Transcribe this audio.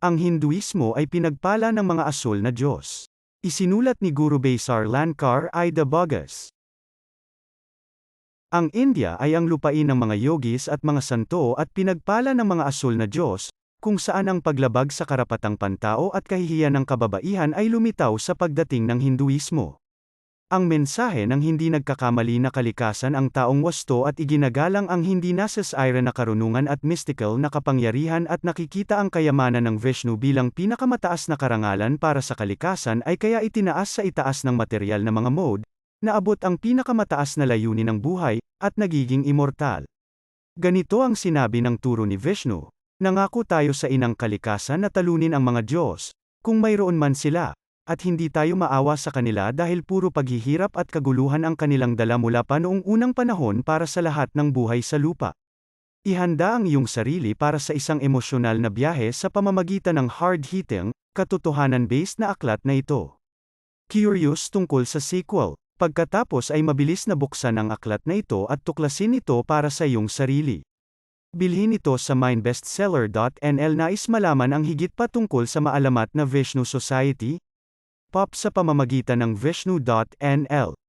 Ang Hinduismo ay pinagpala ng mga asol na Diyos. Isinulat ni Guru Besar Lankar Ida Bogas. Ang India ay ang lupain ng mga yogis at mga santo at pinagpala ng mga asol na Diyos, kung saan ang paglabag sa karapatang pantao at kahihiyan ng kababaihan ay lumitaw sa pagdating ng Hinduismo. Ang mensahe ng hindi nagkakamali na kalikasan ang taong wasto at iginagalang ang hindi nasasayra na karunungan at mystical na kapangyarihan at nakikita ang kayamanan ng Vishnu bilang pinakamataas na karangalan para sa kalikasan ay kaya itinaas sa itaas ng material na mga mode, naabot ang pinakamataas na layunin ng buhay, at nagiging immortal. Ganito ang sinabi ng turo ni Vishnu, nangako tayo sa inang kalikasan na talunin ang mga Diyos, kung mayroon man sila, at hindi tayo maawa sa kanila dahil puro paghihirap at kaguluhan ang kanilang dala mula pa noong unang panahon para sa lahat ng buhay sa lupa. Ihanda ang iyong sarili para sa isang emosyonal na biyahe sa pamamagitan ng hard-hitting, katotohanan-based na aklat na ito. Curious tungkol sa sequel. Pagkatapos ay mabilis na buksan ang aklat na ito at tuklasin ito para sa iyong sarili. Bilhin ito sa mindbestseller.nl. Nais malaman ang higit pa tungkol sa maalamat na Vishnu Society? Pop sa pamamagitan ng Vishnu.nl.